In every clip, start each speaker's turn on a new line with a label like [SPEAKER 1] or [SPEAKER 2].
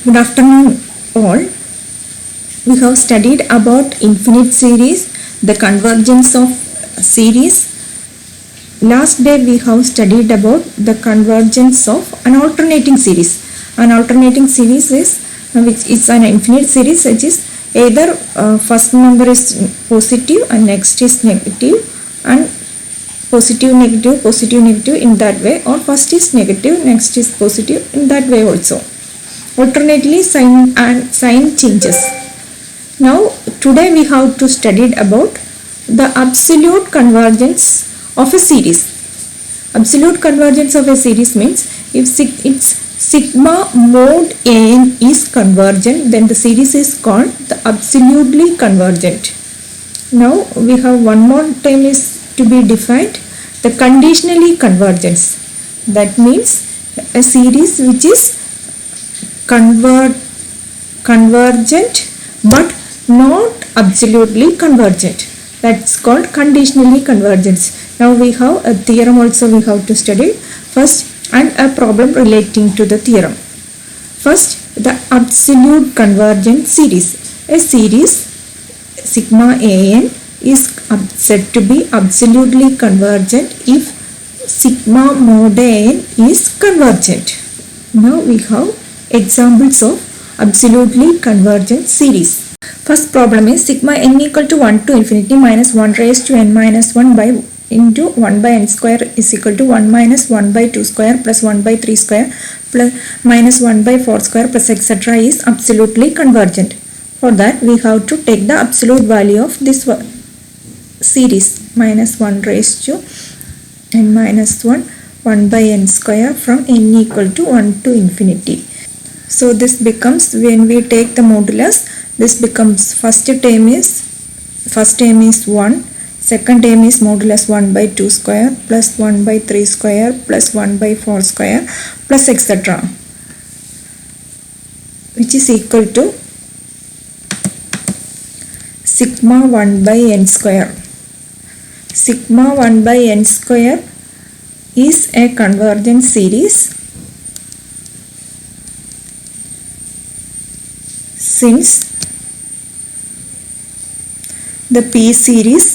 [SPEAKER 1] Good afternoon all. We have studied about infinite series, the convergence of series. Last day we have studied about the convergence of an alternating series. An alternating series is which is an infinite series, which is either first number is positive and next is negative, and positive negative in that way, or first is negative next is positive in that way also. Alternately sign changes. Now today we have to study about the absolute convergence of a series. Absolute convergence of a series means if its sigma mod n is convergent, then the series is called the absolutely convergent. Now we have one more term is to be defined, the conditionally convergence. That means a series which is convergent but not absolutely convergent. That's called conditionally convergence. Now we have a theorem also we have to study first, and a problem relating to the theorem. First, the absolute convergent series. A series sigma an is said to be absolutely convergent if sigma mod n is convergent. Now we have examples of absolutely convergent series. First problem is sigma n equal to 1 to infinity minus 1 raised to n minus 1 by into 1 by n square is equal to 1 minus 1 by 2 square plus 1 by 3 square plus minus 1 by 4 square plus etc. is absolutely convergent. For that we have to take the absolute value of this series, minus 1 raised to n minus 1, 1 by n square from n equal to 1 to infinity. So this becomes, when we take the modulus, this becomes first term is 1, second term is modulus 1 by 2 square plus 1 by 3 square plus 1 by 4 square plus etc., which is equal to sigma 1 by n square. Sigma 1 by n square is a convergent series since the P series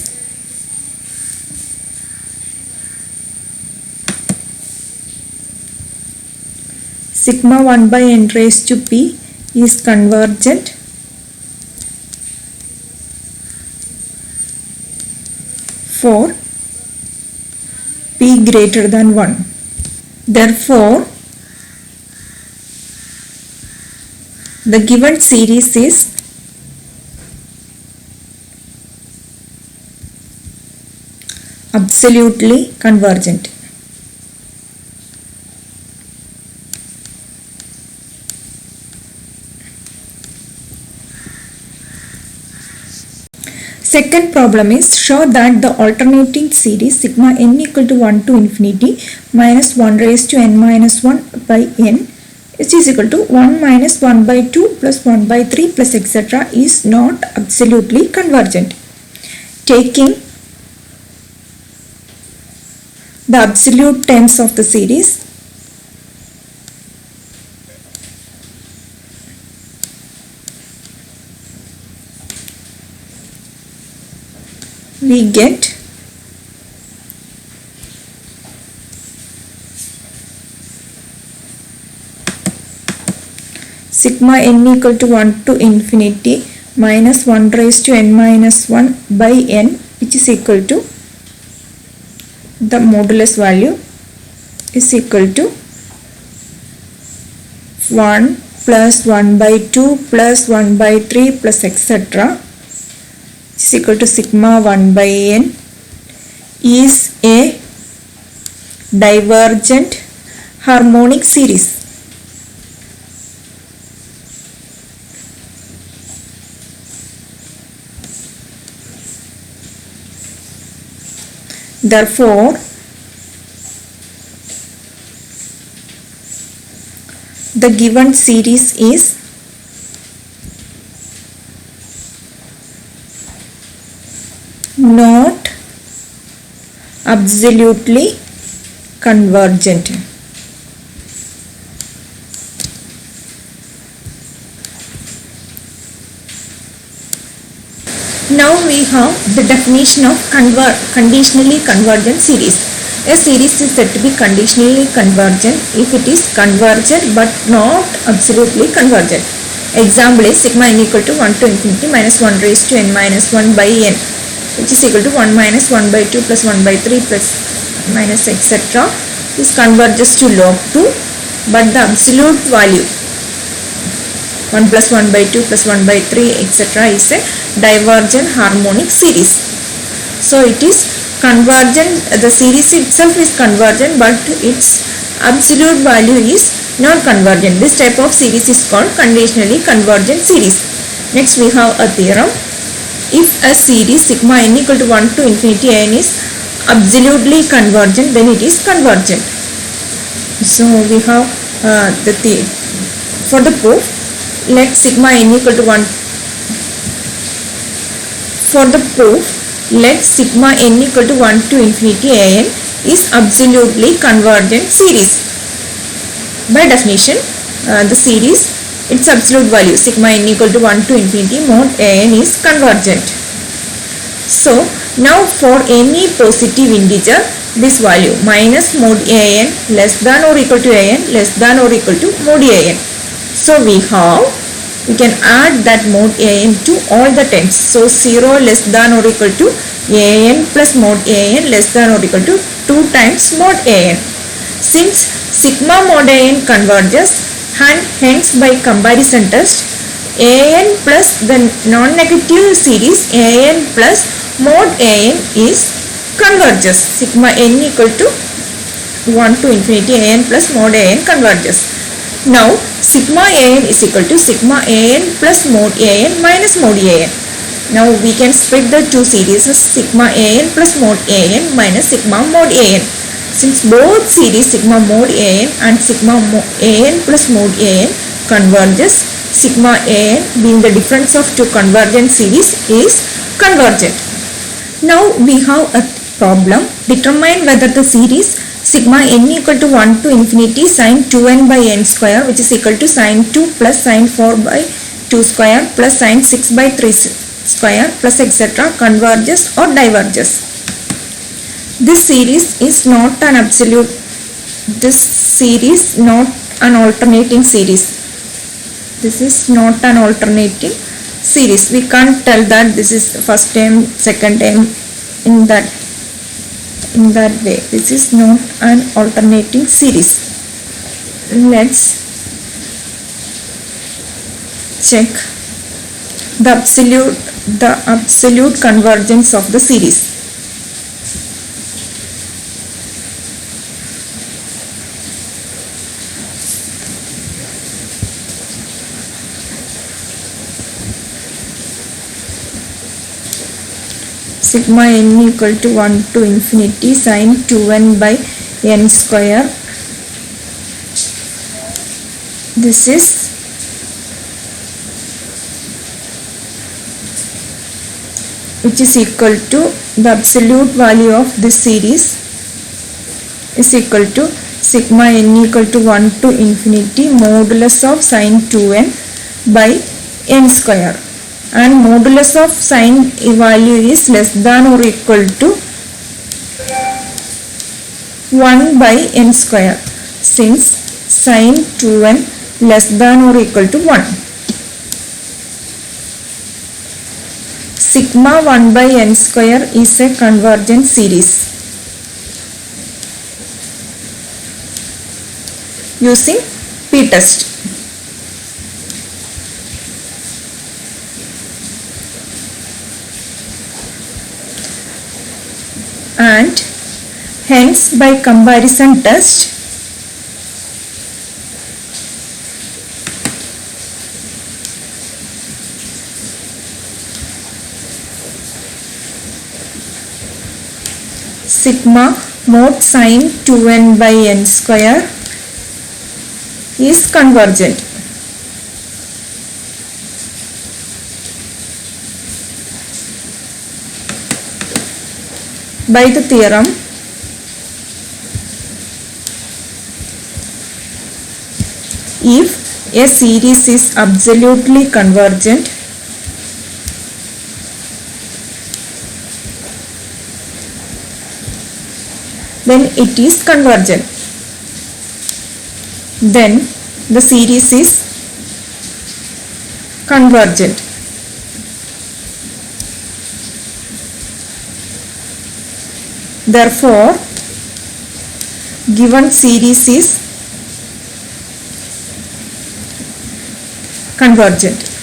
[SPEAKER 1] sigma 1 by n raised to P is convergent for P greater than 1. Therefore, the given series is absolutely convergent. Second problem is show that the alternating series sigma n equal to 1 to infinity minus 1 raised to n minus 1 by n is equal to 1 minus 1 by 2 plus 1 by 3 plus etc. is not absolutely convergent. Taking the absolute terms of the series, we get sigma n equal to 1 to infinity minus 1 raised to n minus 1 by n, which is equal to the modulus value is equal to 1 plus 1 by 2 plus 1 by 3 plus etc. is equal to sigma 1 by n is a divergent harmonic series. Therefore, the given series is not absolutely convergent. Now we have the definition of conditionally convergent series. A series is said to be conditionally convergent if it is convergent but not absolutely convergent. Example is sigma n equal to 1 to infinity minus 1 raised to n minus 1 by n, which is equal to 1 minus 1 by 2 plus 1 by 3 plus minus etc. This converges to log 2, but the absolute value 1 plus 1 by 2 plus 1 by 3 etc. is a divergent harmonic series. So it is convergent, the series itself is convergent but its absolute value is not convergent. This type of series is called conditionally convergent series. Next we have a theorem. If a series sigma n equal to 1 to infinity n is absolutely convergent, then it is convergent. So we have for the proof, let sigma n equal to 1. For the proof, let sigma n equal to 1 to infinity an is absolutely convergent series. By definition, the series, its absolute value sigma n equal to 1 to infinity mod an is convergent. So now for any positive integer, this value minus mod an less than or equal to an less than or equal to mod an. So we can add that mod an to all the terms. So 0 less than or equal to an plus mod an less than or equal to 2 times mod an. Since sigma mod an converges, and hence by comparison test, an plus the non-negative series an plus mod an is converges. Sigma n equal to 1 to infinity an plus mod an converges. Now sigma an is equal to sigma an plus mod an minus mod an. Now we can split the two series as sigma an plus mod an minus sigma mod an. Since both series sigma mod an and sigma an plus mod an converges, sigma an being the difference of two convergent series is convergent. Now we have a problem. Determine whether the series sigma n equal to 1 to infinity sin 2n by n square, which is equal to sin 2 plus sin 4 by 2 square plus sin 6 by 3 square plus etc. converges or diverges. This series is not an absolute, this series not an alternating series. This is not an alternating series. We can't tell that this is first term, second term in that way. This is not an alternating series. Let's check the absolute convergence of the series. Sigma n equal to 1 to infinity sin 2n by n square. This is which is equal to the absolute value of this series is equal to sigma n equal to 1 to infinity modulus of sin 2n by n square. And modulus of sin value is less than or equal to 1 by n square, since sin 2n less than or equal to 1. Sigma 1 by n square is a convergent series. Using p-test. And hence by comparison test, sigma mod sin 2n by n square is convergent. By the theorem, if a series is absolutely convergent, then it is convergent. Then the series is convergent. Therefore, given series is convergent.